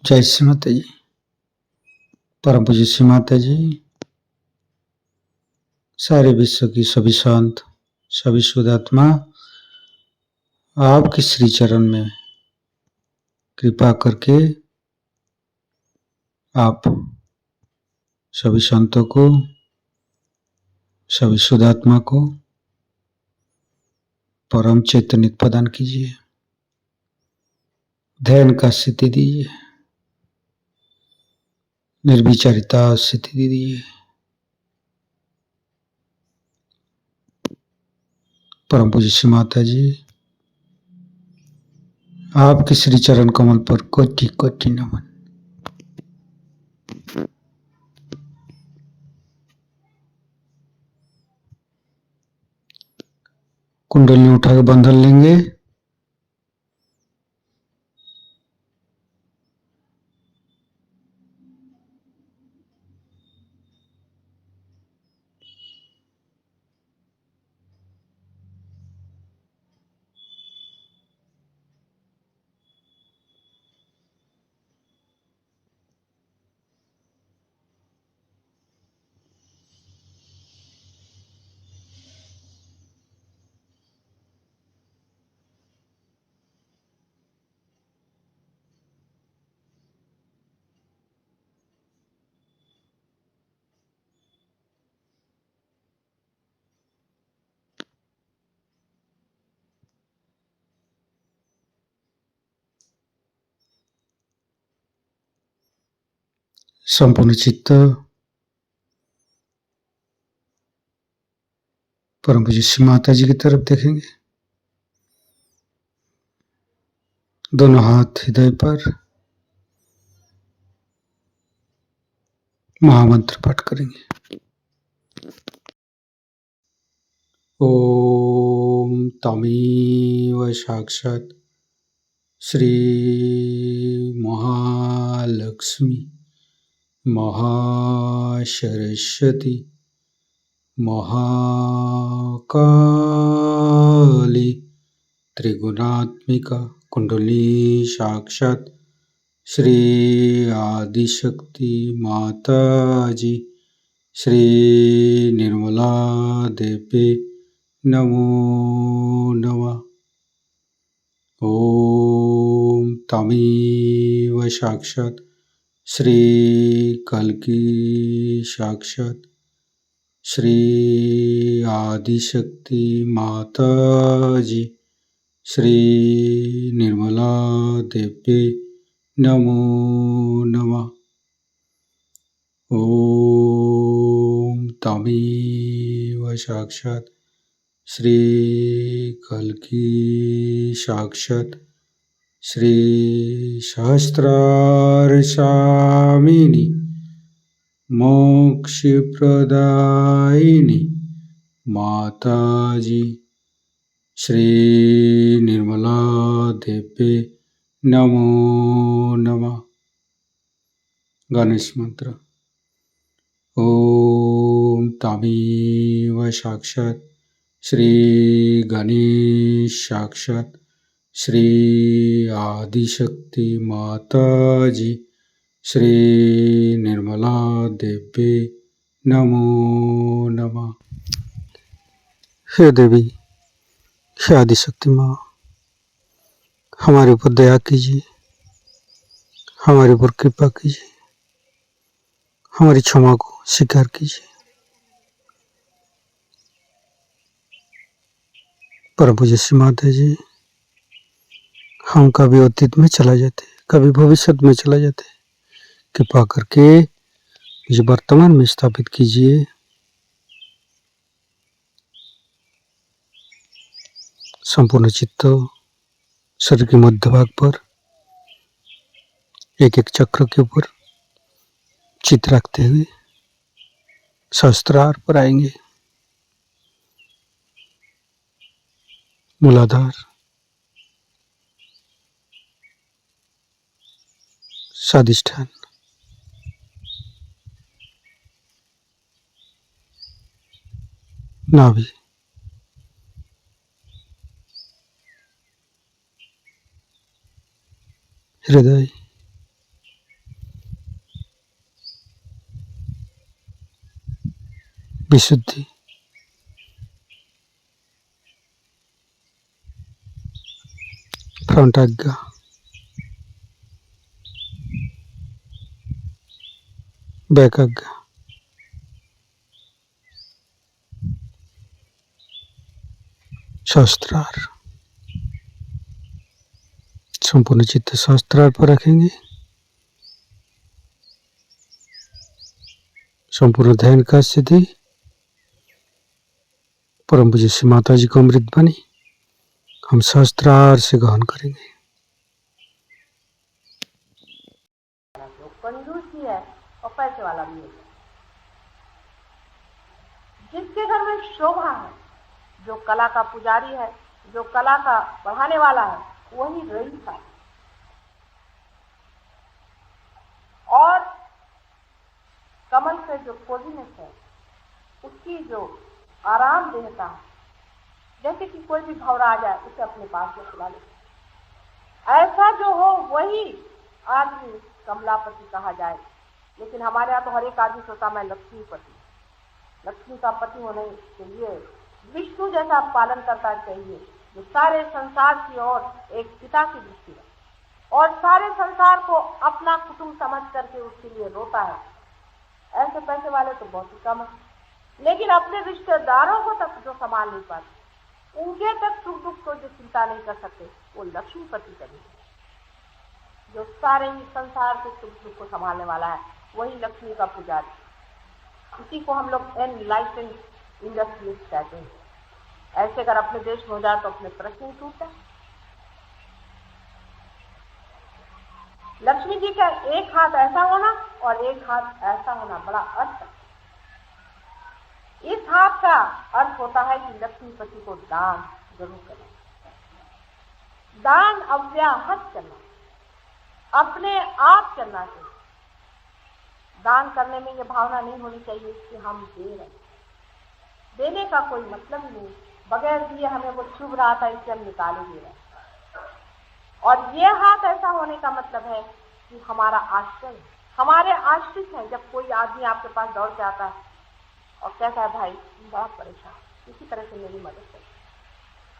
जय श्री माता जी। परम पूज्य श्री माता जी, सारे विश्व की सभी संत, सभी शुद्धात्मा आपके श्री चरण में कृपा करके आप सभी संतों को, सभी शुद्धात्मा को परम चैतन्य प्रदान कीजिए, ध्यान का स्थिति दीजिए, निर्विचारिता स्थिति दीजिए। परम पूज्य श्री माता जी, आपके श्री चरण कमल पर कोटि कोटि नमन। कुंडली उठा के बंधन लेंगे। संपूर्ण चित्त परम पूज्य श्री माता जी की तरफ देखेंगे। दोनों हाथ हृदय पर महामंत्र पाठ करेंगे। ओम तमेव साक्षात् श्री महालक्ष्मी महासरस्वती महाकाली त्रिगुणात्मिका कुंडली साक्षात् श्री आदिशक्ति माता जी श्री निर्मला देवी नमो नमः। ओम तमेव साक्षात् श्री कल्की साक्षात् श्री आदिशक्ति माता जी श्री निर्मला देवी नमो नमः। ओम तमेव साक्षात् श्री कल्की साक्षात् श्री सहस्रार स्वामिनी मोक्ष प्रदायिनी माता जी श्री निर्मला देवी नमो नमः। गणेश मंत्र। ओम तमेव साक्षात् श्री गणेश साक्षात् श्री आदिशक्ति माता जी श्री निर्मला देवी नमो नमः। हे देवी, हे आदिशक्ति माँ, हमारे ऊपर दया कीजिए, हमारे ऊपर कृपा कीजिए, हमारी क्षमा को स्वीकार कीजिए। परम पूज्य श्री माता जी, हम कभी अतीत में चला जाते, कभी भविष्य में चला जाते, कृपा करके मुझे वर्तमान में स्थापित कीजिए। संपूर्ण चित्त शरीर के मध्य भाग पर एक एक चक्र के ऊपर चित्त रखते हुए सहस्त्रार पर आएंगे। मूलाधार, स्वादिष्ठान, नाभि, हृदय, विशुद्धि, फ्रंट आज्ञा, बैक आज्ञा, सहस्त्रार। संपूर्ण चित्त सहस्त्रार पर रखेंगे। संपूर्ण ध्यान का स्थिति परम पूज्य श्री माता जी को अमृत बनी हम सहस्त्रार से ग्रहण करेंगे। जो कंजूस भी है और पैसे वाला भी है, जिसके घर में शोभा है, जो कला का पुजारी है, जो कला का बढ़ाने वाला है, वही रईस है। और कमल से जो कोजीनेस है, उसकी जो आराम देता है, जैसे कि कोई भी भंवरा आ जाए उसे अपने पास में खिला ले, ऐसा जो हो वही आदमी कमलापति कहा जाए। लेकिन हमारे यहाँ तो हर एक आदमी सोचता मैं लक्ष्मीपति, लक्ष्मी का पति होने के लिए विष्णु जैसा पालन करता चाहिए, जो सारे संसार की ओर एक पिता की दृष्टि है और सारे संसार को अपना कुटुंब समझ करके उसके लिए रोता है। ऐसे पैसे वाले तो बहुत ही कम है, लेकिन अपने रिश्तेदारों को तक जो संभाल नहीं पाते, उनके तक सुख दुख को जो चिंता नहीं कर सकते, वो लक्ष्मीपति कभी, जो सारे ही संसार के सुख दुख को संभालने वाला है, वही लक्ष्मी का पुजारी। इसी को हम लोग एनलाइटेंड इंडस्ट्रियलिस्ट कहते हैं। ऐसे अगर अपने देश में हो जाए तो अपने प्रश्न टूटता। लक्ष्मी जी का एक हाथ ऐसा होना और एक हाथ ऐसा होना बड़ा अर्थ है। इस हाथ का अर्थ होता है कि लक्ष्मीपति को दान जरूर करना, दान अव्याहत करना, अपने आप करना चाहिए। दान करने में ये भावना नहीं होनी चाहिए कि हम दे रहे हैं, देने का कोई मतलब ही नहीं, बगैर दिए हमें वो चुभ रहा था इससे हम निकाले दे रहे हैं। और ये हाथ ऐसा होने का मतलब है कि हमारा आश्रय, हमारे आश्रित हैं। जब कोई आदमी आपके पास दौड़ के आता है और कहता है भाई बड़ा परेशान, किसी तरह से मेरी मदद करें,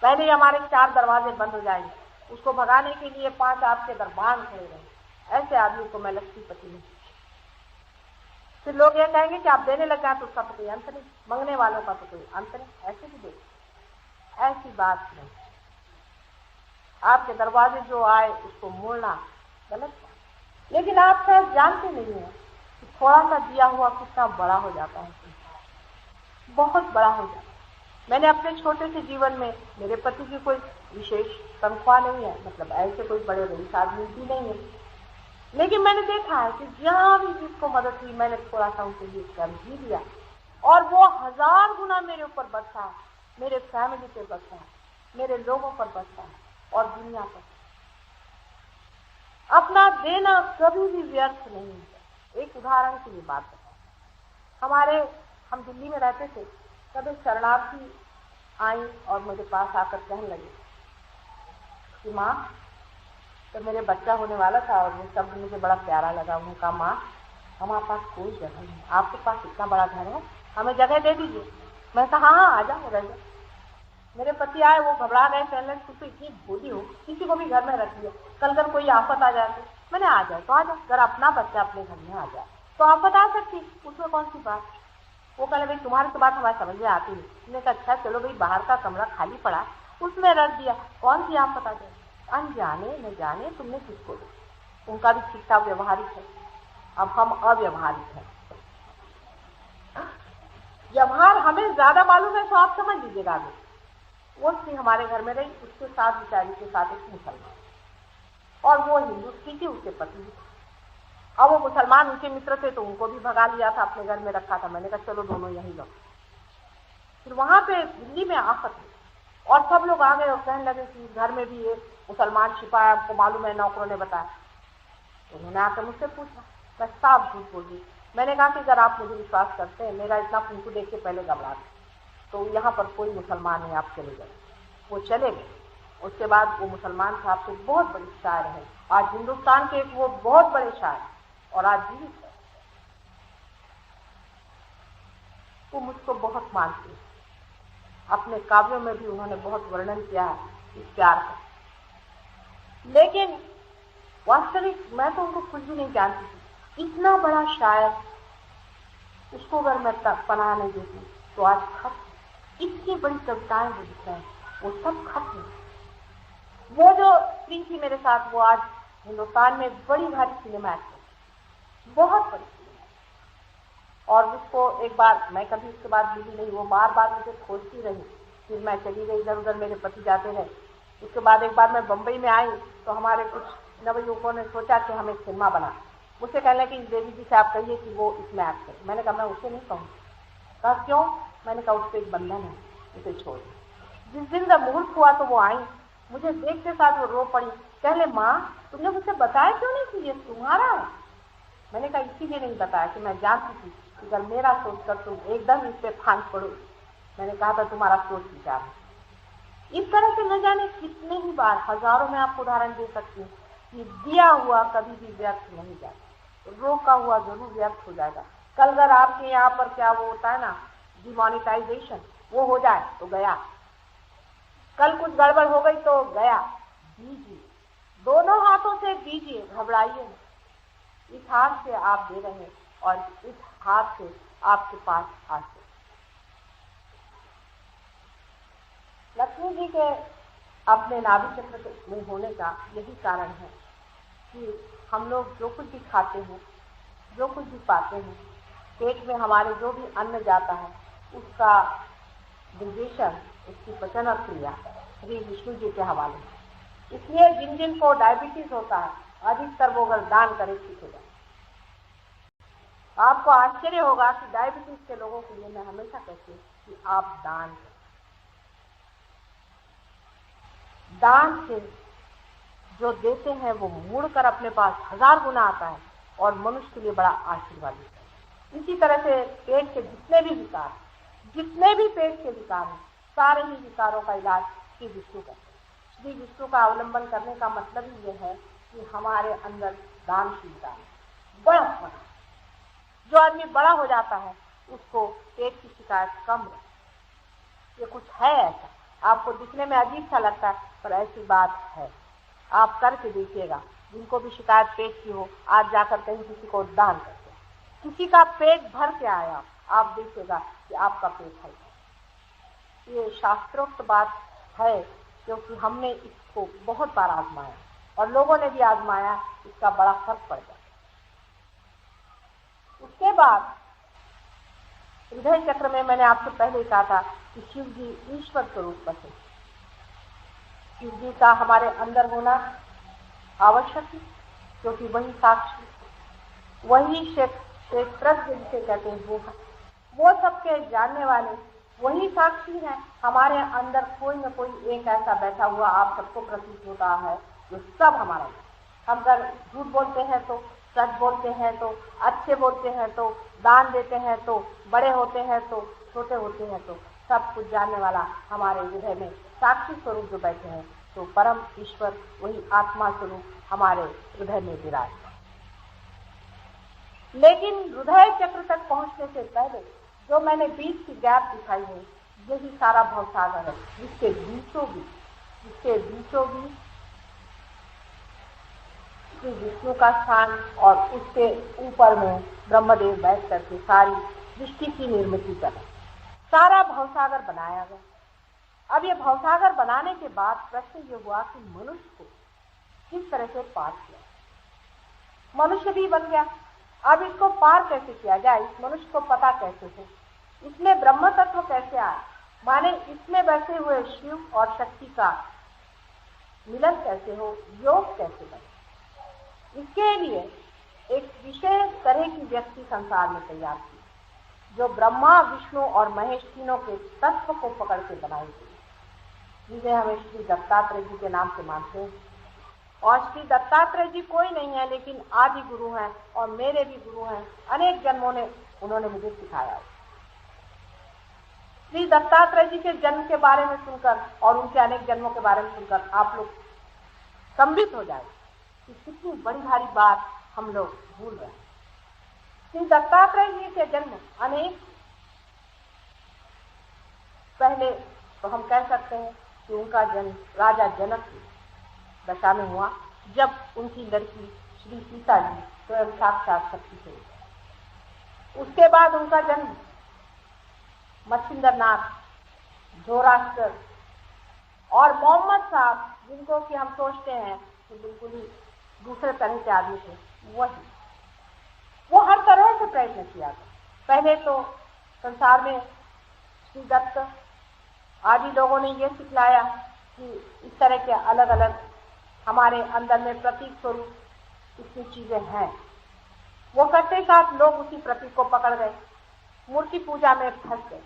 पहले ही हमारे 4 दरवाजे बंद हो जाएंगे, उसको भगाने के लिए 5 आपके दरबार खड़े रहे। ऐसे आदमी को मैं लक्ष्मीपति नहीं। फिर लोग ये कहेंगे कि आप देने लग गए तो उसका तो कोई अंत नहीं, मांगने वालों का तो कोई अंत नहीं। ऐसे भी देखो, ऐसी बात नहीं। आपके दरवाजे जो आए उसको मोड़ना गलत है, लेकिन आप शायद जानते नहीं है कि थोड़ा सा दिया हुआ कितना बड़ा हो जाता है, बहुत बड़ा हो जाता है। मैंने अपने छोटे से जीवन में, मेरे पति की कोई विशेष तनख्वाह नहीं है, मतलब ऐसे कोई बड़े रईस आदमी भी नहीं है, लेकिन मैंने देखा है कि जहाँ भी जिसको मदद हुई मैंने थोड़ा सा उनके लिए कर ही दिया और वो 1000 गुना मेरे ऊपर बरसा है, मेरे फैमिली पे बरसा है, मेरे लोगों पर बरसा है और दुनिया पर। अपना देना कभी भी व्यर्थ नहीं है। एक उदाहरण की बात बताऊं, हम दिल्ली में रहते थे, तब एक शरणार्थी आई और मेरे पास आकर कहने लगे कि माँ, तो मेरे बच्चा होने वाला था और वो शब्द मुझे बड़ा प्यारा लगा। उन्होंने कहा माँ, हमारे पास कोई जगह नहीं, आपके पास इतना बड़ा घर है, हमें जगह दे दीजिए। मैं कहा हाँ हाँ, आ जाओ रह जाओ। मेरे पति आए, वो घबरा गए, कहने लगे तू तो इतनी भोली हो, किसी को भी घर में रखी है, कल अगर कोई आफत आ जाती। मैंने आ जाए तो आ जाओ, अगर अपना बच्चा अपने घर में आ जाए तो आफत आ सकती, उसमें कौन सी बात। वो कहने भाई तुम्हारी तो बात हमारे समझ में आती नहीं। मैंने कहा अच्छा चलो भाई, बाहर का कमरा खाली पड़ा उसमें रख दिया, कौन सी आफत आ जाए। अनजाने न जाने तुमने किसको दिया। उनका भी ठीक ठाक व्यवहारिक है, अब हम अव्यवहारिक हैं। व्यवहार हमें ज्यादा मालूम है तो आप समझ लीजिएगा। आगे वो स्त्री हमारे घर में रही, उसके साथ बेचारी के साथ एक मुसलमान, और वो हिंदू स्त्री थी, उसके पति। अब वो मुसलमान उनके मित्र थे तो उनको भी भगा लिया था, अपने घर में रखा था। मैंने कहा चलो दोनों यहीं लो। फिर वहां पे दिल्ली में आफत हुई और सब लोग आ गए और कहने लगे कि घर में भी एक मुसलमान छिपा है, आपको मालूम है, नौकरों ने बताया। तो उन्होंने आकर मुझसे पूछा, मैं साफ झूठ बोल दी। मैंने कहा कि अगर आप मुझे विश्वास करते हैं, मेरा इतना कुंकू देख के पहले घबरा गए, तो यहाँ पर कोई मुसलमान नहीं, आप चले गए। वो चले गए। उसके बाद वो मुसलमान साहब से बहुत बड़ी शायर है, आज हिंदुस्तान के एक वो बहुत बड़े शायर और आज जीवित है। वो मुझको बहुत मानते हैं। अपने काव्यों में भी उन्होंने बहुत वर्णन किया है इस प्यार का। लेकिन वास्तविक मैं तो उनको कुछ भी नहीं जानती थी। इतना बड़ा शायर, उसको अगर मैं पनाह नहीं देती तो आज खत्म। इतनी बड़ी कविताएं जो लिख रहे हैं वो सब खत्म। वो जो स्त्री थी मेरे साथ, वो आज हिंदुस्तान में बड़ी भारी सिनेमा एक्टर, बहुत बड़ी सिनेमा। और उसको एक बार मैं कभी उसके बाद मिली नहीं, वो बार बार मुझे खोजती रही। फिर मैं चली गई इधर उधर, मेरे पति जाते रहे। उसके बाद एक बार मैं बम्बई में आई तो हमारे कुछ नवयुवकों ने सोचा कि हम एक सिनेमा बना। मुझसे कहने लगे कि देवी जी से आप कहिए कि वो इसमें एक्ट करे। मैंने कहा मैं उसे नहीं कहूँगी। कहा क्यों? मैंने कहा उससे एक बंधन है, उसे छोड़। जिस दिन का मुहूर्त हुआ तो वो आई, मुझे देखते साथ वो रो पड़ी। कहले माँ तुमने मुझसे बताया क्यों नहीं कि ये तुम्हारा है? मैंने कहा इसीलिए नहीं बताया कि मैं जानती थी कि अगर मेरा सोचकर तुम एकदम इस पे फांस पड़ो। मैंने कहा था तुम्हारा सोच विचार है। इस तरह से न जाने कितने ही बार, हजारों में आपको उदाहरण दे सकती हूँ कि दिया हुआ कभी भी व्यर्थ नहीं जाता, रोका हुआ जरूर व्यर्थ हो जाएगा। कल अगर आपके यहाँ पर क्या वो होता है ना, डिमोनेटाइजेशन, वो हो जाए तो गया। कल कुछ गड़बड़ हो गई तो गया। दीजिए, दोनों हाथों से दीजिए, घबराइए। इस हाथ से आप दे रहे हैं और इस हाथ से आपके पास हाथ। लक्ष्मी जी के अपने नाभि चक्र में होने का यही कारण है कि हम लोग जो कुछ भी खाते हैं, जो कुछ भी पाते हैं, पेट में हमारे जो भी अन्न जाता है उसका डिजेशन, उसकी पचन क्रिया श्री विष्णु जी के हवाले। इसलिए जिन जिन को डायबिटीज होता है, अधिकतर वो अगर दान करे ठीक हो जाए। आपको आश्चर्य होगा कि डायबिटीज के लोगों के लिए मैं हमेशा कहती हूँ कि आप दान करें। दान से जो देते हैं वो मुड़कर अपने पास 1000 गुना आता है और मनुष्य के लिए बड़ा आशीर्वाद है। इसी तरह से पेट के जितने भी विकार, जितने भी पेट के विकार हैं, सारे ही विकारों का इलाज श्री विष्णु करते हैं। श्री विष्णु का अवलंबन करने का मतलब ही ये है कि हमारे अंदर दानशीलता है। बड़ा होना, जो आदमी बड़ा हो जाता है उसको पेट की शिकायत कम रहती। ये कुछ है ऐसा, आपको दिखने में अजीब सा लगता है पर ऐसी बात है। आप करके देखिएगा, जिनको भी शिकायत पेट की हो, आज जाकर कहीं किसी को दान करके किसी का पेट भर के आया, आप देखिएगा कि आपका पेट है। ये शास्त्रोक्त बात है, क्योंकि हमने इसको बहुत बार आजमाया और लोगों ने भी आजमाया, इसका बड़ा फर्क पड़ जाता। उसके बाद हृदय चक्र में मैंने आपसे पहले कहा था कि शिव जी ईश्वर स्वरूप बसे। शिव जी का हमारे अंदर होना आवश्यक है, क्योंकि वही साक्षी, वही क्षेत्रज्ञ जिसे कहते हैं, वो सबके जानने वाले, वही साक्षी है। हमारे अंदर कोई न कोई एक ऐसा बैठा हुआ आप सबको प्रतीत होता है जो सब हमारा। हम अगर झूठ बोलते हैं तो, सच बोलते हैं तो, अच्छे बोलते हैं तो, दान देते हैं तो, बड़े होते हैं तो, छोटे होते हैं तो, सब कुछ जानने वाला हमारे हृदय में साक्षी स्वरूप जो बैठे हैं, तो परम ईश्वर वही आत्मा स्वरूप हमारे हृदय में विराजमान। लेकिन हृदय चक्र तक पहुंचने से पहले जो मैंने बीच की गैप दिखाई है, यही सारा भवसागर है, जिसके बीचों बीच श्री विष्णु का स्थान और उसके ऊपर में ब्रह्मदेव बैठ करके सारी सृष्टि की निर्मित कर सारा भवसागर बनाया गया। अब ये भवसागर बनाने के बाद प्रश्न ये हुआ कि मनुष्य को किस तरह से पार किया। मनुष्य भी बन गया, अब इसको पार कैसे किया जाए, इस मनुष्य को पता कैसे है, इसमें ब्रह्म तत्व कैसे आए, माने इसमें बैठे हुए शिव और शक्ति का मिलन कैसे हो, योग कैसे बने। इसके लिए एक विशेष तरह की व्यक्ति संसार में तैयार की, जो ब्रह्मा विष्णु और महेश तीनों के तत्व को पकड़ के बनाई गई, जिसे हमें श्री दत्तात्रेय जी के नाम से मानते हैं। और श्री दत्तात्रेय जी कोई नहीं है, लेकिन आदि गुरु हैं और मेरे भी गुरु हैं। अनेक जन्मों ने उन्होंने मुझे सिखाया। श्री दत्तात्रेय जी के जन्म के बारे में सुनकर और उनके अनेक जन्मों के बारे में सुनकर आप लोग स्तंभित हो जाए कि कितनी बड़ी भारी बात हम लोग भूल रहे हैं। श्री दत्तात्रेय जी के जन्म अनेक पहले तो हम कह सकते हैं कि उनका जन्म राजा जनक की दशा में हुआ, जब उनकी लड़की श्री सीता जी स्वयं साक्षात शक्ति थे। उसके बाद उनका जन्म मच्छिंद्रनाथ, जोरास्टर और मोहम्मद साहब, जिनको कि हम सोचते हैं कि बिल्कुल ही दूसरे तरह के आदमी थे, वो हर तरह से प्रयत्न किया था। पहले तो संसार में श्री दत्त आदि लोगों ने ये सिखलाया कि इस तरह के अलग अलग हमारे अंदर में प्रतीक स्वरूप इतनी चीजें हैं। वो करते साथ लोग उसी प्रतीक को पकड़ गए, मूर्ति पूजा में फंस गए।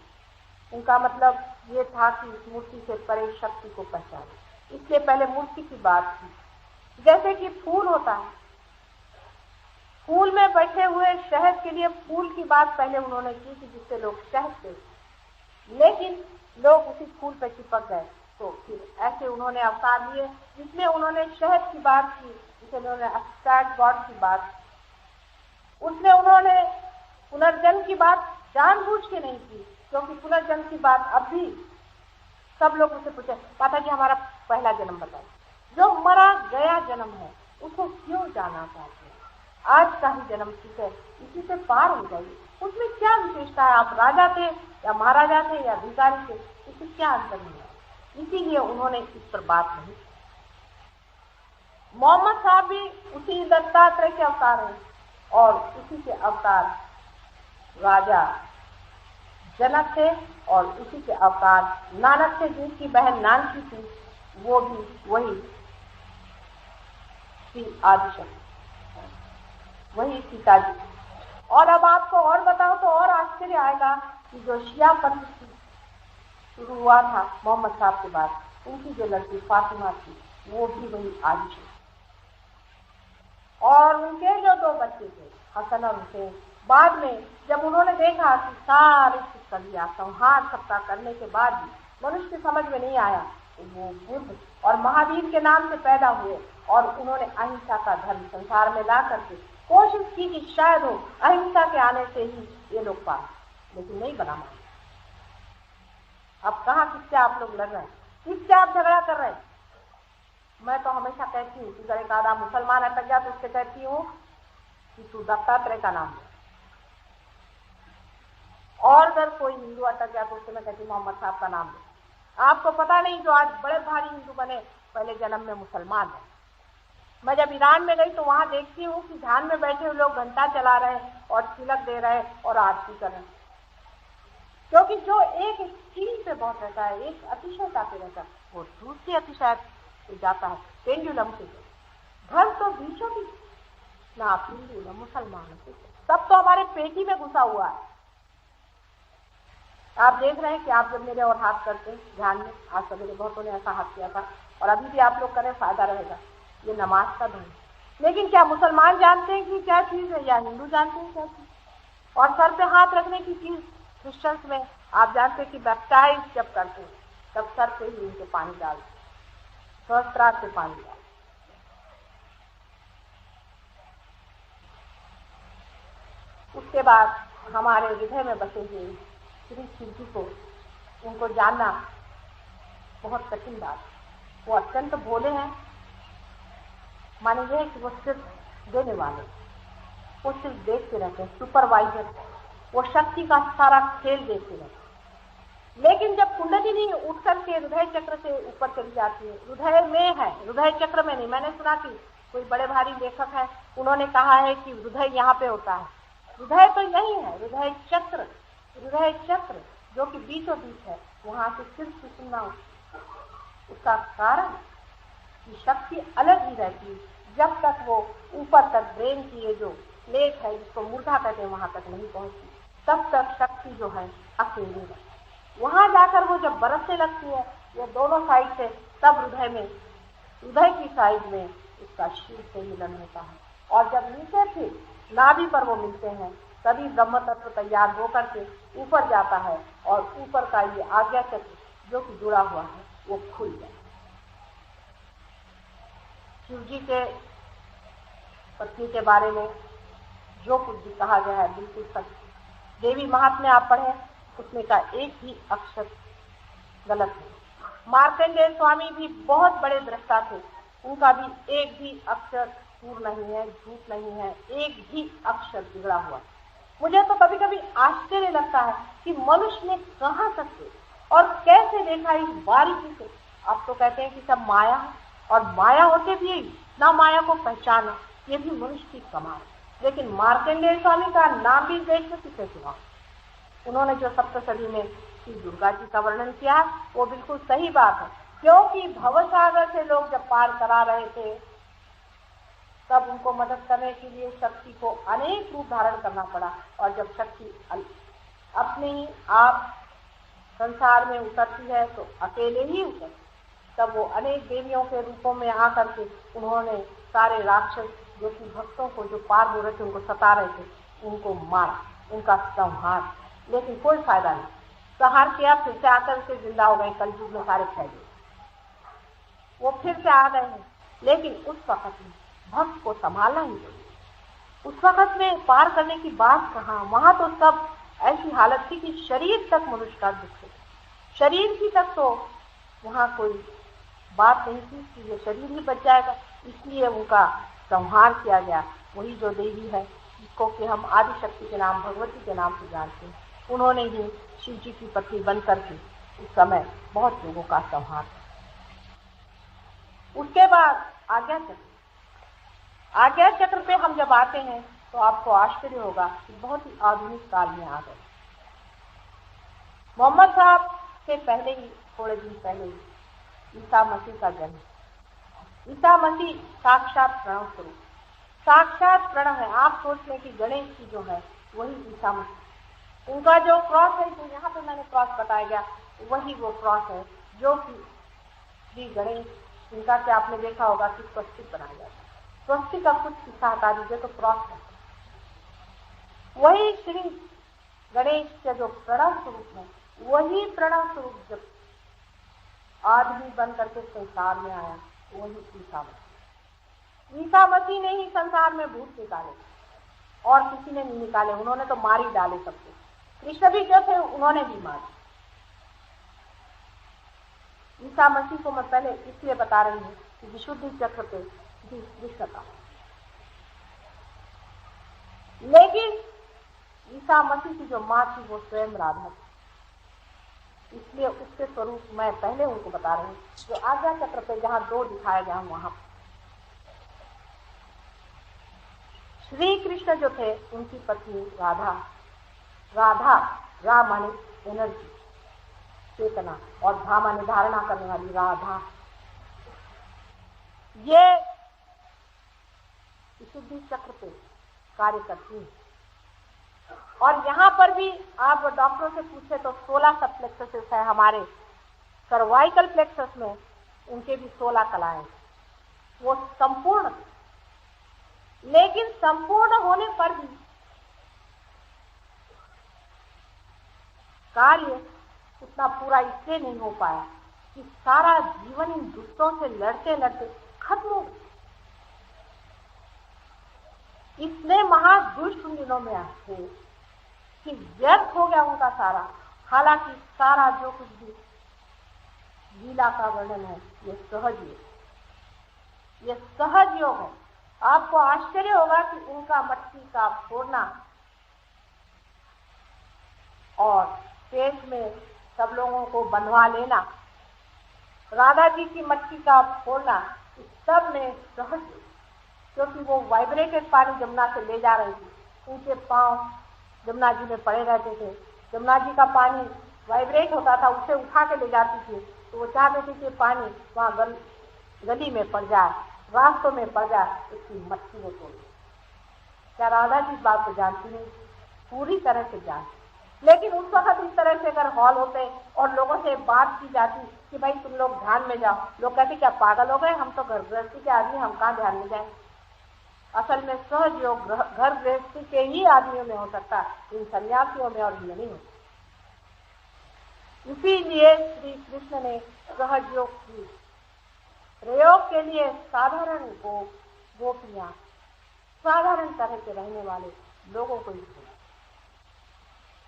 उनका मतलब ये था कि इस मूर्ति से परे शक्ति को पहचाने, इसलिए पहले मूर्ति की बात की। जैसे कि फूल होता है, फूल में बैठे हुए शहद के लिए फूल की बात पहले उन्होंने की कि जिससे लोग शहद से, लेकिन लोग उसी फूल पर चिपक गए। तो फिर ऐसे उन्होंने अवतार लिए जिसमें उन्होंने शहद की बात की, जिसमें उन्होंने एब्स्ट्रैक्ट गॉड की बात, उसमें उन्होंने पुनर्जन्म की बात जानबूझ के नहीं की, क्योंकि पुनर्जन्म की बात अब भी सब लोग उसे पूछे, माता जी हमारा पहला जन्म बताइए। जो मरा गया जन्म है उसको क्यों जाना चाहते हैं? आज का ही जन्म ठीक है, इसी से पार हो जाइए। उसमें क्या विशेषता है? आप राजा थे या महाराजा थे या अधिकारी थे, इससे क्या अंतर नहीं है। इसीलिए उन्होंने इस पर बात नहीं। मोहम्मद साहब भी उसी दत्तात्रेय के अवतार हैं और उसी के अवतार राजा जनक थे और उसी के अवतार नानक थे, जिनकी बहन नानकी थी, वो भी वही श्री आदिशक्ति, वही सीता जी। और अब आपको और बताओ तो और आश्चर्य आएगा कि जो शिया पंथ शुरू हुआ था मोहम्मद साहब के बाद, उनकी जो लड़की फातिमा थी वो भी वही आदिशक्ति। और उनके जो दो बच्चे थे हसन और हुसैन, बाद में जब उन्होंने देखा कि सारे कर लिया, संहार सबका करने के बाद भी मनुष्य की समझ में नहीं आया, तो वो बुद्ध और महावीर के नाम से पैदा हुए और उन्होंने अहिंसा का धर्म संसार में ला करके कोशिश की कि शायद हो अहिंसा के आने से ही ये लोग पाए, लेकिन नहीं बना। अब कहाँ किससे आप लोग लड़ रहे हैं, किससे आप झगड़ा कर रहे हैं? मैं तो हमेशा कहती हूँ कि अगर एक आधा मुसलमान अटक गया तो उससे कहती हूँ कि तू दत्तात्रेय का नाम ले, और अगर कोई हिंदू अटक गया तो उससे मैं कहती हूँ मोहम्मद साहब का नाम ले। आपको पता नहीं जो आज बड़े भारी हिंदू बने पहले जन्म में मुसलमान है। मैं जब ईरान में गई तो वहां देखती हूँ कि ध्यान में बैठे हुए लोग घंटा चला रहे हैं और तिलक दे रहे हैं और आरती कर रहे हैं, क्योंकि जो एक स्किल पे बहुत रहता है, एक अतिशयता पे रहता है, वो दूसरी अतिशय जाता है पेंडुलम से। धर्म तो बीचों बीच, ना आप हिंदू ना मुसलमान, सब तो हमारे पेटी में घुसा हुआ है। आप देख रहे हैं कि आप जब मेरे और हाथ करते हैं ध्यान में, आज सवेरे बहुतों ने ऐसा हाथ किया था और अभी भी आप लोग करें, फायदा रहेगा। ये नमाज का धर्म, लेकिन क्या मुसलमान जानते हैं कि क्या चीज है या हिंदू जानते हैं क्या चीज? और सर पे हाथ रखने की चीज क्रिश्चियंस में आप जानते हैं कि बैप्टाइज जब करते हैं तब सर पे ही उनके पानी डालते, सहस्त्रार से पानी डालते। उसके बाद हमारे हृदय में बसे हुए श्री शिव जी को, उनको जानना बहुत कठिन बात। वो अत्यंत भोले हैं, माने ये कि वो सिर्फ देने वाले, वो सिर्फ देखते रहते हैं, सुपरवाइजर, वो शक्ति का सारा खेल देखते रहते हैं। लेकिन जब कुंडलिनी उठ करके हृदय चक्र से ऊपर चली जाती है, हृदय में है, हृदय चक्र में नहीं। मैंने सुना कि कोई बड़े भारी लेखक है, उन्होंने कहा है कि हृदय यहाँ पे होता है। हृदय तो यही है, हृदय चक्र जो कि बीचों बीच है, वहां से सिर्फ सुनना। उसका कारण कि शक्ति अलग ही रहती है जब तक वो ऊपर तक ब्रेन की ये जो प्लेट है, जिसको मूर्धा कहते हैं, वहां तक नहीं पहुंचती, तब तक शक्ति जो है अकेली है। वहां जाकर वो जब बरसने लगती है ये दोनों साइड से, तब हृदय की साइड में उसका शिव से मिलन होता है। और जब नीचे से नाभि पर वो मिलते हैं, तभी ब्रह्म तत्व तैयार होकर के ऊपर जाता है और ऊपर का ये आज्ञा चक्र जो कि जुड़ा हुआ है वो खुल जाए। शिव जी के पत्नी के बारे में जो कुछ भी कहा गया है बिल्कुल सच। देवी महात्म्य आप पढ़ें, उसमें का एक ही अक्षर गलत है। मार्कंडेय स्वामी भी बहुत बड़े दृष्टा थे, उनका भी एक भी अक्षर कूड़ नहीं है, झूठ नहीं है, एक भी अक्षर बिगड़ा हुआ। मुझे तो कभी कभी आश्चर्य लगता है कि मनुष्य ने कहां तक से और कैसे देखा इस बारीकी से। आप तो कहते हैं कि सब माया है, और माया होते भी ना माया को पहचाना, ये भी मनुष्य की कमाल। लेकिन मार्कंडेय स्वामी का नाम भी देश में किसे सुना। उन्होंने जो सप्तशती में श्री दुर्गा जी का वर्णन किया वो बिल्कुल सही बात है, क्योंकि भवसागर से लोग जब पार करा रहे थे तब उनको मदद करने के लिए शक्ति को अनेक रूप धारण करना पड़ा, और जब शक्ति अपने ही आप संसार में उतरती है तो अकेले ही उतरती, तब वो अनेक देवियों के रूपों में आकर के उन्होंने सारे राक्षस जो कि भक्तों को जो पार हो रहे थे उनको सता रहे थे, उनको मारा, उनका संहार। लेकिन कोई फायदा नहीं, संहार किया, फिर से आकर के जिंदा हो गए, कलयुग में सारे फैले, वो फिर से आ गए हैं। लेकिन उस वक्त में भक्त को संभालना ही चाहिए। उस वक्त में पार करने की बात कहाँ, वहां तो सब ऐसी हालत थी कि शरीर तक मनुष्य का दुख है, शरीर की तक तो वहां कोई बात नहीं थी कि ये शरीर ही बच जाएगा, इसलिए उनका संहार किया गया। वही जो देवी है जिसको कि हम आदि शक्ति के नाम, भगवती के नाम से जानते हैं, उन्होंने ही शिव जी की पत्नी बन करके उस समय बहुत लोगों का संहार। उसके बाद आज्ञा चक्र पे हम जब आते हैं तो आपको आश्चर्य होगा कि बहुत ही आधुनिक काल में आ गए। मोहम्मद साहब से पहले ही, थोड़े दिन पहले ही ईसा मसीह का जन्म। ईसा मसीह साक्षात प्रणव स्वरूप, साक्षात प्रणव है। आप सोच लें कि गणेश जी जो है वही ईसा मसीह, उनका जो क्रॉस है, जो यहाँ पे मैंने क्रॉस बताया गया, वही वो क्रॉस है जो कि श्री गणेश, इनका क्या आपने देखा होगा कि स्वस्तिक बनाया जाता है। स्वस्तिक का कुछ हिस्सा हटा दीजिए तो क्रॉस है। वही श्री गणेश का जो प्रणव स्वरूप है, वही प्रणव स्वरूप जब आदमी बन करके संसार में आया, वही ईसा मसीह। ईसा मसीह ने ही संसार में भूत निकाले और किसी ने नहीं निकाले, उन्होंने तो मार ही डाले सबको। कृष्ण भी जो थे उन्होंने भी मारे। ईसा मसीह को मैं पहले इसलिए बता रही हूँ कि विशुद्धि चक्र पे भी कृष्ण था, लेकिन ईसा मसीह की जो माँ थी वो स्वयं राधा थी, इसलिए उसके स्वरूप मैं पहले उनको बता रही हूँ। जो आज्ञा चक्र पे जहाँ दो दिखाया गया वहां श्री कृष्ण जो थे उनकी पत्नी राधा, रा माने एनर्जी, चेतना, और धा माने धारणा करने वाली राधा, ये विशुद्धि चक्र पे कार्य करती है। और यहाँ पर भी आप डॉक्टरों से पूछे तो 16 सब प्लेक्सस है हमारे सर्वाइकल प्लेक्सस में, उनके भी 16 कलाएं, वो संपूर्ण, लेकिन संपूर्ण होने पर भी कार्य उतना पूरा इसलिए नहीं हो पाया कि सारा जीवन इन दुष्टों से लड़ते लड़ते खत्म हो गया। इतने महादुष्ट उन दिनों में थे कि व्यर्थ हो गया उनका सारा। हालांकि सारा जो कुछ भी लीला का वर्णन है ये सहज योग, ये सहज योग है। आपको आश्चर्य होगा कि उनका मटकी का फोड़ना और पेट में सब लोगों को बंधवा लेना, राधा जी की मटकी का फोड़ना, इस सब में सहज, क्योंकि वो वाइब्रेटेड पानी जमुना से ले जा रही थी, उनके पांव जमुना जी में पड़े रहते थे, जमुना जी का पानी वाइब्रेट होता था, उसे उठा के ले जाती थी, तो वो चाहते थे कि पानी वहाँ गली में पड़ जाए, रास्तों में पड़ जाए, उसकी मटकी वो तोड़। क्या राधा जी इस बात को जानती नहीं? पूरी तरह से जानती। लेकिन उस वक्त इस तरह से अगर हॉल होते और लोगों से बात की जाती कि भाई तुम लोग ध्यान में जाओ, लोग कहते क्या पागल हो गए, हम तो घर गृहस्थी के आदमी, हम कहाँ ध्यान में जाए। असल में सहज योग घर गृहस्थी के ही आदमियों में हो सकता, इन सन्यासियों में और इनमें नहीं होता। इसीलिए श्री कृष्ण ने सहज योग की प्रयोग के लिए साधारण गोपियां, साधारण तरह के रहने वाले लोगों को ही।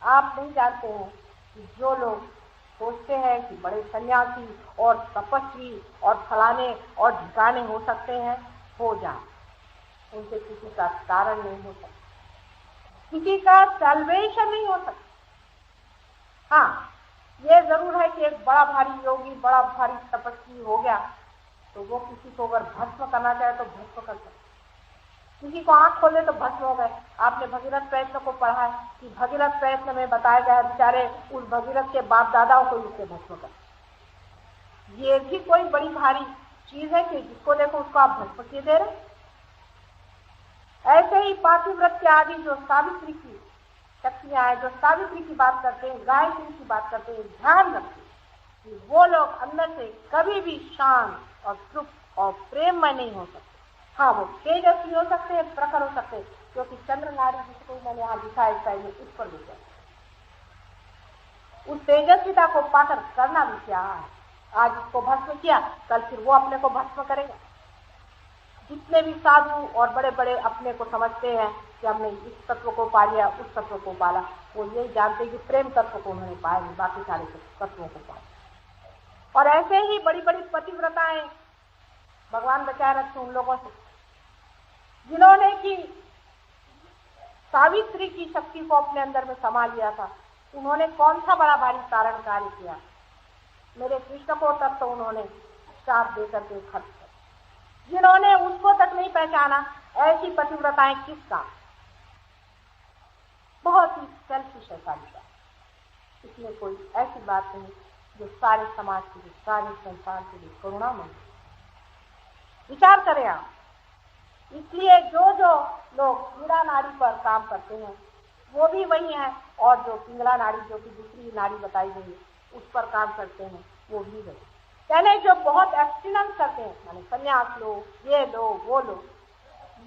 आप नहीं जानते हैं कि जो लोग सोचते हैं कि बड़े सन्यासी और तपस्वी और फलाने और ढिकाने हो सकते हैं, हो जाए, उनसे किसी का तारण नहीं हो सकता, किसी का सैल्वेशन नहीं हो सकता। हाँ, ये जरूर है कि एक बड़ा भारी योगी, बड़ा भारी तपस्वी हो गया तो वो किसी को अगर भस्म करना चाहे तो भस्म कर सकता, किसी को आंख खोले तो भस्म हो गए। आपने भगीरथ प्रयत्न को पढ़ा है कि भगीरथ प्रयत्न में बताया गया बेचारे उस भगीरथ के बाप दादाओं को उससे भस्म कर। ये भी कोई बड़ी भारी चीज है कि जिसको देखो उसको आप भस्म किए दे रहे। ऐसे ही पातिव्रत के आदि जो सावित्री की शक्तियां हैं, जो सावित्री की बात करते हैं, गायत्री की बात करते हैं, ध्यान रखते कि वो लोग अंदर से कभी भी शांत और तृप्त और प्रेममय नहीं हो सकते। हाँ, वो तेजस्वी हो सकते हैं, प्रखर हो सकते हैं, क्योंकि चंद्र नारी जिसको मैंने यहाँ दिखा इस साइड में, उस पर विचार, उस तेजस्विता को पाकर करना भी क्या है। आज इसको भस्म किया, कल फिर वो अपने को भस्म करेगा। जितने भी साधु और बड़े बड़े अपने को समझते हैं कि हमने इस तत्व को पा लिया, उस तत्व को पाला, वो यही जानते हैं कि प्रेम तत्व को उन्होंने पाया, बाकी सारे तत्वों को पाया। और ऐसे ही बड़ी बड़ी पतिव्रताएं, भगवान बचाए रखे उन लोगों से जिन्होंने कि सावित्री की शक्ति को अपने अंदर में समा लिया था। उन्होंने कौन सा बड़ा भारी तारण कार्य किया। मेरे कृष्ण को तक तो उन्होंने श्राप देकर के खत्म कर, जिन्होंने उसको तक नहीं पहचाना, ऐसी पतिव्रताएं किसका। बहुत ही सेल्फिश है सारी बात। इसमें कोई ऐसी बात नहीं जो सारे समाज के लिए, सारे संसार के लिए करुणामय। विचार करें आप। इसलिए जो जो लोग पीड़ा नाड़ी पर काम करते हैं वो भी वही हैं, और जो पिंगला नाड़ी, जो कि दूसरी नाड़ी बताई गई है, उस पर काम करते हैं वो भी वही। पहले जो बहुत एब्स्टिनेंस करते हैं, माने संन्यास लो, ये लो, वो लो,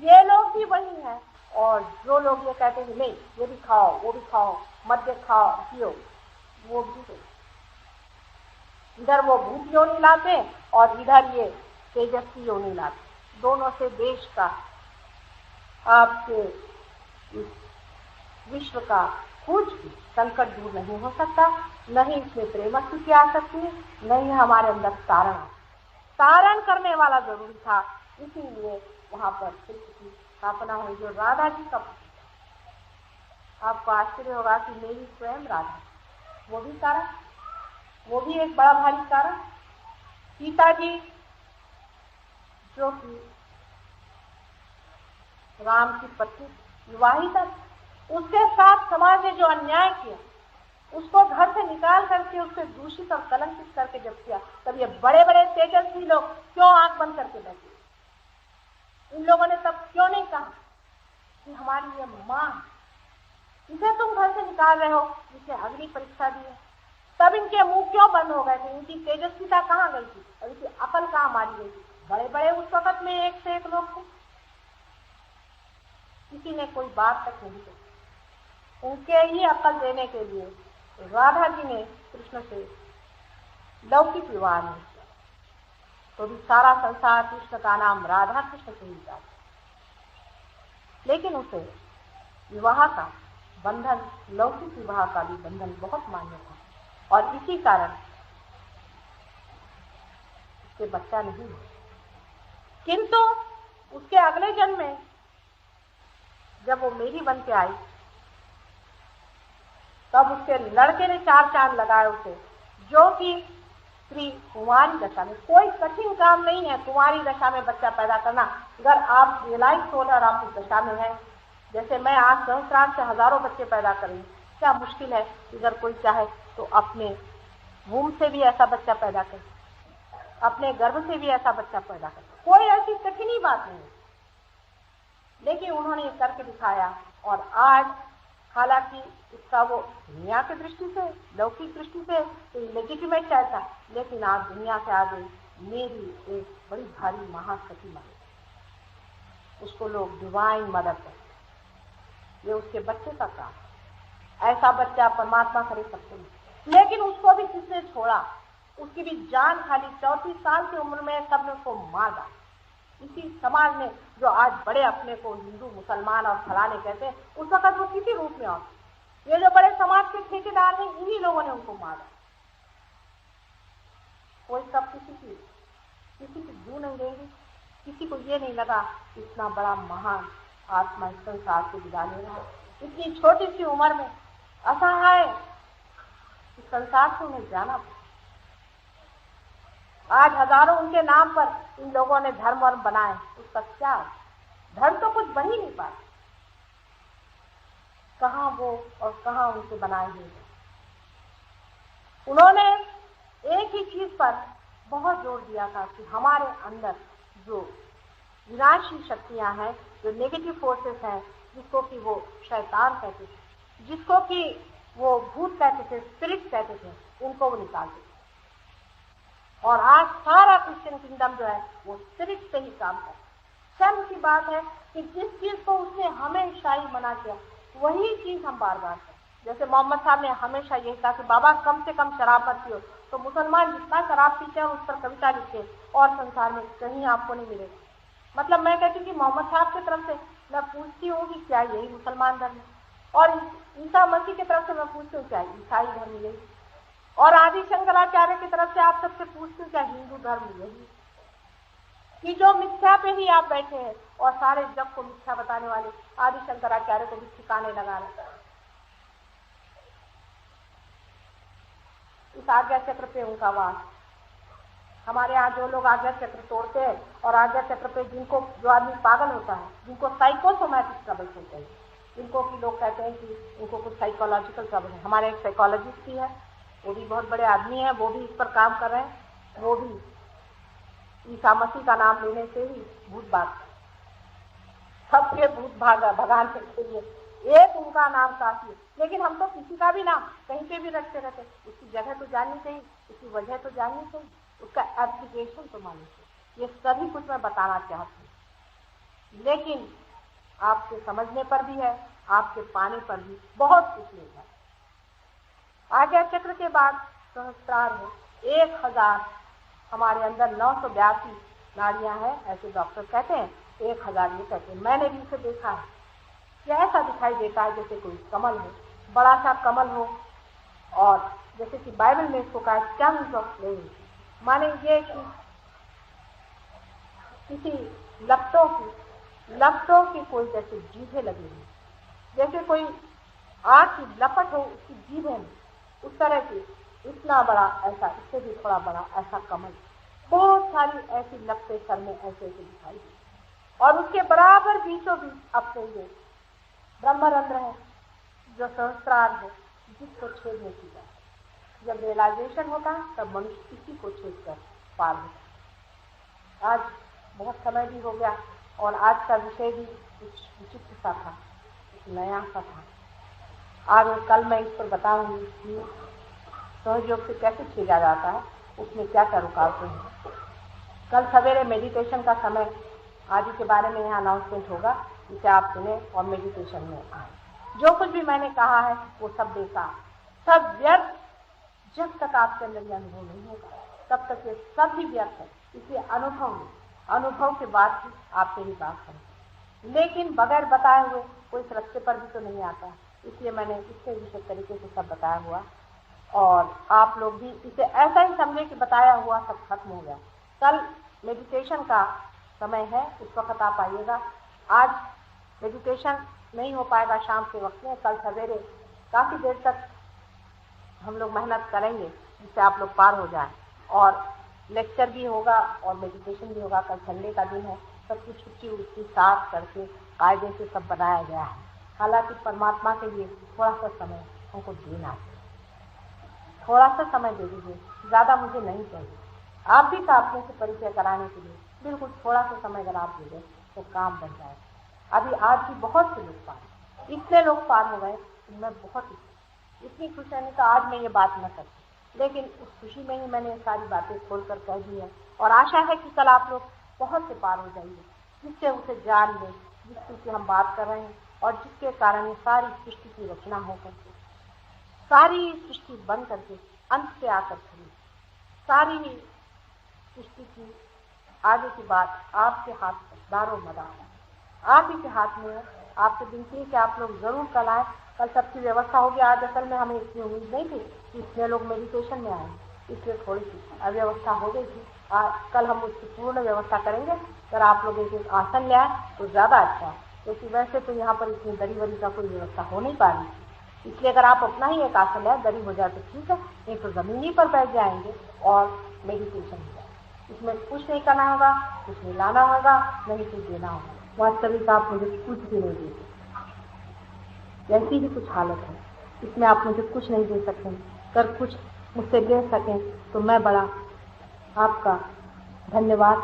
ये लोग भी वही हैं। और जो लोग ये कहते हैं नहीं ये भी खाओ, वो भी खाओ, मद्य खाओ, पियो, वो भी वही। इधर वो भूत योनि लाते और इधर ये तेजस्वी योनि लाते। दोनों से देश का, आपके विश्व का कुछ भी संकट दूर नहीं हो सकता, न ही इसमें प्रेम स्थिति आ सकती है, न ही हमारे अंदर तारण करने वाला जरूरी था। इसीलिए वहां पर कृष्ण की स्थापना हुई, जो राधा जी का। आपको आश्चर्य होगा कि मेरी स्वयं राधा, वो भी कारण, वो भी एक बड़ा भारी कारण। सीता जी जो कि राम की पत्नी विवाहिता, उसके साथ समाज ने जो अन्याय किया, उसको घर से निकाल करके उससे दूषित और कलंकित करके जब किया, तब ये बड़े बड़े तेजस्वी लोग क्यों आंख बंद करके बैठे? इन लोगों ने तब क्यों नहीं कहा कि हमारी ये मां, इसे तुम घर से निकाल रहे हो, जिसे अग्नि परीक्षा दी है? तब इनके मुंह क्यों बंद हो गए थे? इनकी तेजस्विता कहाँ गई थी और इनकी अकल कहाँ मारी गई थी? बड़े बड़े उस वक्त में एक से एक लोग थे, किसी ने कोई बात तक नहीं कही। उनके ही अकल देने के लिए राधा जी ने कृष्ण से लौकिक विवाह नहीं किया, तो भी सारा संसार कृष्ण का नाम राधा कृष्ण से ही जाता, लेकिन उसे विवाह का बंधन, लौकिक विवाह का भी बंधन बहुत मान्य था, और इसी कारण उसके बच्चा नहीं हुआ। किंतु उसके अगले जन्म में जब वो मेरी बन के आई, तब उसके लड़के ने 4 चांद लगाए उसे, जो कि स्त्री कुंवारी दशा में, कोई कठिन काम नहीं है कुंवारी दशा में बच्चा पैदा करना। अगर आप रियलाइज हो और आप उस दशा में हैं, जैसे मैं आज सहस्रार से हजारों बच्चे पैदा करूँ, क्या मुश्किल है? अगर कोई चाहे तो अपने वूम से भी ऐसा बच्चा पैदा करे, अपने गर्भ से भी ऐसा बच्चा पैदा करे, कोई ऐसी कठिन ही बात नहीं। लेकिन उन्होंने ये करके दिखाया, और आज हालांकि इसका वो दुनिया की दृष्टि से, लौकिक दृष्टि से तो लेजिटिमेट चाहता, लेकिन आज दुनिया से आगे मेरी एक बड़ी भारी महाशक्ति मानी, उसको लोग डिवाइन मदर कहते। ये उसके बच्चे का काम, ऐसा बच्चा परमात्मा करे सकते नहीं, लेकिन उसको भी किसने छोड़ा? उसकी भी जान खाली 34 साल की उम्र में सबने उसको मार डाला। इसी समाज ने जो आज बड़े अपने को हिंदू, मुसलमान और फलाने कहते हैं, उस वक्त वो किसी रूप में और ये जो बड़े समाज के ठेकेदार हैं, इन्हीं लोगों ने उनको मारा। कोई कब किसी की जू नहीं रहेगी। किसी को ये नहीं लगा इतना बड़ा महान आत्मा इस संसार से विदा ले रहा है, इतनी छोटी सी उम्र में असहाय इस संसार से उन्हें जाना। आज हजारों उनके नाम पर इन लोगों ने धर्म वर्म बनाए, उसका क्या? धर्म तो कुछ बन ही नहीं पाए। कहाँ वो और कहाँ उनके बनाए हुए। उन्होंने एक ही चीज पर बहुत जोर दिया था कि हमारे अंदर जो विनाशी शक्तियां हैं, जो नेगेटिव फोर्सेस हैं, जिसको कि वो शैतान कहते थे, जिसको कि वो भूत कहते थे, स्पिरिट कहते थे, उनको वो निकालते थे। और आज सारा क्रिश्चियन किंगडम जो है वो स्पिरिट से ही काम करता है। शर्म की बात है कि जिस चीज को उसने हमेशा ही मना किया वही चीज हम बार बार करें। जैसे मोहम्मद साहब ने हमेशा यही कहा कि बाबा कम से कम शराब मत पियो, तो मुसलमान जितना शराब पीते हैं उस पर कविता लिखते और संसार में कहीं आपको नहीं मिलेगा। मतलब मैं कहती हूँ कि मोहम्मद साहब की तरफ से मैं पूछती हूँ कि क्या यही मुसलमान धर्म है, और ईसा मसीह की तरफ से मैं पूछती हूँ क्या ईसाई धर्म यही, और आदि शंकराचार्य की तरफ से आप सबसे पूछती हूँ क्या हिंदू धर्म यही, कि जो मिथ्या पे ही आप बैठे हैं और सारे जग को मिथ्या बताने वाले आदि शंकराचार्य को भी ठिकाने लगा रहे। इस आज्ञा चक्र पे उनका वास। हमारे यहाँ जो लोग आज्ञा चक्र तोड़ते हैं और आज्ञा चक्र पे जिनको, जो आदमी पागल होता है, जिनको साइकोसोमैटिक ट्रबल्स होते हैं, जिनको कि लोग कहते हैं कि उनको कुछ साइकोलॉजिकल ट्रबल है। हमारे एक साइकोलॉजिस्ट भी है, वो भी बहुत बड़े आदमी है, वो भी इस पर काम कर रहे हैं। वो भी ईसा मसीह का नाम लेने से ही भूत भाग, सबके भूत भगाने के लिए एक उनका नाम काफी है। लेकिन हम तो किसी का भी नाम कहीं पे भी रखते रहते, उसकी जगह तो जाननी चाहिए, उसकी वजह तो जाननी चाहिए, उसका एप्लीकेशन तो मालूम चाहिए। ये सभी कुछ मैं बताना चाहती हूँ, लेकिन आपके समझने पर भी है, आपके पाने पर भी बहुत कुछ नहीं है। आज्ञा चक्र के बाद सहस्त्रार है, 1000 हमारे अंदर 982 नाड़ियां हैं, ऐसे डॉक्टर कहते हैं। 1000 ये कहते हैं। मैंने भी इसे देखा है कि ऐसा दिखाई देता है जैसे कोई कमल हो, बड़ा सा कमल हो, और जैसे कि बाइबल में इसको कहा स्टेम्स ऑफ फ्लेम, माने ये कि किसी लपटों की कोई जैसे जीभें लगी हुई, जैसे कोई आग की लपट हो उसकी जीभें में, उस तरह की इतना बड़ा, ऐसा इससे भी थोड़ा बड़ा ऐसा कमल, बहुत सारी ऐसी लपटें सर में ऐसे ऐसे दिखाई दी, और उसके बराबर बीचों बीच अपने ये ब्रह्मरंध्र है जो सहस्त्रार है, जिसको छेदने की जाए। जब रियलाइजेशन होता है तब मनुष्य इसी को छेद कर पार होता है। आज बहुत समय भी हो गया और आज का विषय भी कुछ विचित्र सा था, कुछ नया सा था। आज और कल मैं इस पर बताऊंगी कि सहयोग से कैसे छेदा जाता है, उसमें क्या क्या रुकावटें हैं। कल सवेरे मेडिटेशन का समय आदि के बारे में यहाँ अनाउंसमेंट होगा, जिसे आप सुने और मेडिटेशन में आए। जो कुछ भी मैंने कहा है वो सब बेकार, सब व्यर्थ। जब तक आपके अंदर यह अनुभव नहीं होगा तब तक ये सब ही व्यर्थ है। इसलिए अनुभव के बाद ही आप मेरी बात करें, लेकिन बगैर बताए हुए कोई इस रास्ते पर भी तो नहीं आता। इसलिए मैंने इससे विशेष तरीके से सब बताया हुआ, और आप लोग भी इसे ऐसा ही समझे कि बताया हुआ सब खत्म हो गया। कल मेडिटेशन का समय है, उस वक्त आप आइएगा। आज मेडिटेशन नहीं हो पाएगा शाम के वक्त में, कल सवेरे काफ़ी देर तक हम लोग मेहनत करेंगे जिससे आप लोग पार हो जाएं, और लेक्चर भी होगा और मेडिटेशन भी होगा। कल संडे का दिन है, सब कुछ छुट्टी उट्टी साफ करके कायदे से सब बनाया गया है। हालांकि परमात्मा के लिए थोड़ा सा समय हमको देना है, थोड़ा सा समय दे दीजिए, ज़्यादा मुझे नहीं चाहिए। आप भी का अपने से परिचय कराने के लिए बिल्कुल थोड़ा सा समय अगर आप दे दें तो काम बन जाएगा। अभी आज भी बहुत से लोग पार, इतने लोग पार हो गए, मैं बहुत इतनी खुशी नहीं था आज मैं ये बात न करती, लेकिन उस खुशी में ही मैंने सारी बातें खोल कर कह दी है, और आशा है कि कल आप लोग बहुत से पार हो जाएंगे, जिससे उसे जान लें जिसकी की हम बात कर रहे हैं, और जिसके कारण ये सारी सृष्टि की रचना हो करके, सारी सृष्टि बन करके अंत पे आकर खड़ी, सारी सृष्टि की आगे की बात आपके हाथ में दारो मदार आप ही के हाथ में है। आपसे विनती है कि आप लोग जरूर कल आए। कल सबकी व्यवस्था होगी। आज असल में हमें इतनी उम्मीद नहीं थी कि इतने लोग मेडिटेशन में आए, इसलिए थोड़ी सी अव्यवस्था हो गई थी। कल हम उसकी पूर्ण व्यवस्था करेंगे। अगर आप लोग एक आसन ले आए तो ज़्यादा अच्छा है, क्योंकि वैसे तो यहाँ पर इतनी दरी वरी का कोई व्यवस्था हो नहीं पा रही थी। इसलिए अगर आप अपना ही एक आसन ले आए, दरी हो जाए तो ठीक है, नहीं तो ज़मीन ही पर बैठ जाएंगे और मेडिटेशन हो जाए। इसमें कुछ नहीं करना होगा, कुछ नहीं लाना होगा, नहीं कुछ देना होगा। वास्तविक आप मुझे कुछ भी नहीं दे सकते, ऐसी ही कुछ हालत है। इसमें आप मुझे कुछ नहीं दे सकते। अगर कुछ मुझसे ले सकें तो मैं बड़ा आपका धन्यवाद।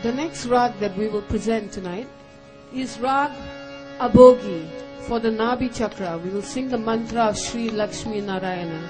The next rag that we will present tonight is rag Abhogi for the Nabi Chakra. We will sing the mantra of Sri Lakshmi Narayana.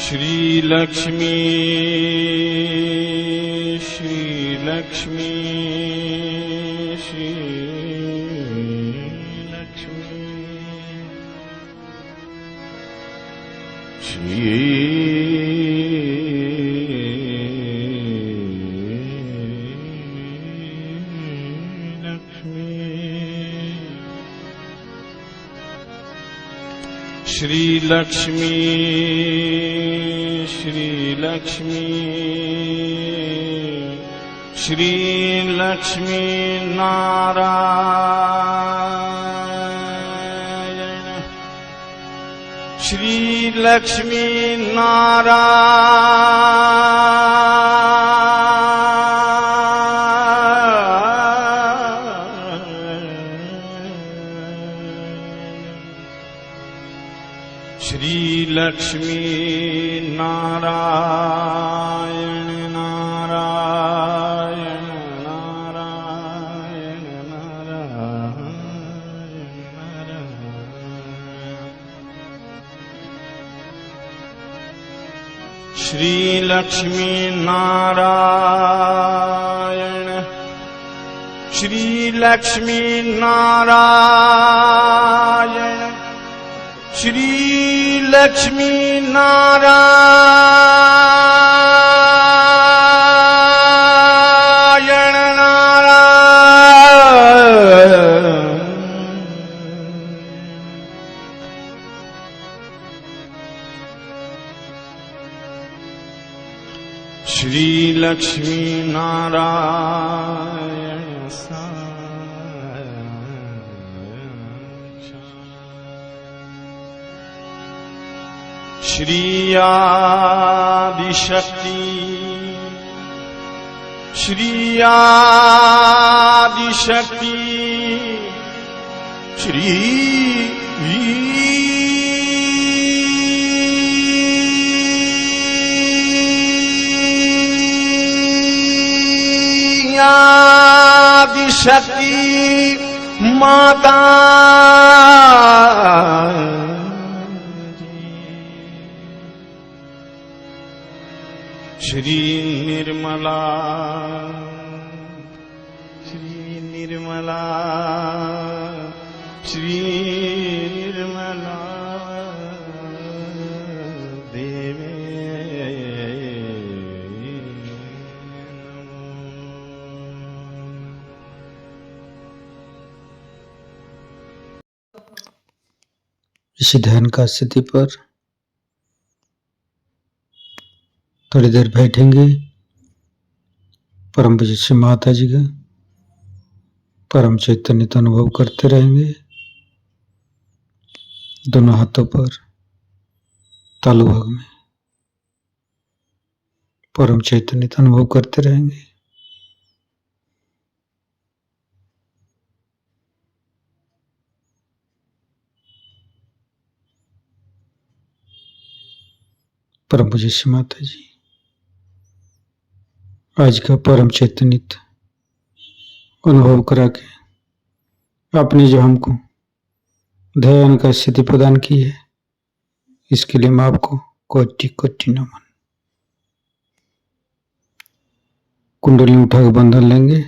Shri Lakshmi Shri Lakshmi Shri Lakshmi Shri Lakshmi Shri Lakshmi Shri Lakshmi Shri Lakshmi Narayan Shri Lakshmi Shri Lakshmi Narayan Narayan Narayan Narayan Narayan Shri Lakshmi Narayan Shri Lakshmi Narayan Shri Lakshmi Narayan Narayan Shri Lakshmi Narayan Shri Adishakti Shri Adishakti Shri Adishakti माता श्री निर्मला श्री निर्मला श्री निर्मला देवे इसी ध्यान का स्थिति पर थोड़ी देर बैठेंगे। परम पूज्य श्री माता जी का परम चैतन्य का अनुभव करते रहेंगे। दोनों हाथों पर तालु भाग में परम चैतन्य का अनुभव करते रहेंगे। परम पूज्य श्री माता जी आज का परम चैतन्य अनुभव करा के आपने जो हमको ध्यान का स्थिति प्रदान की है, इसके लिए मैं आपको कोटि कोटि नमन। कुंडली उठाकर बंधन लेंगे।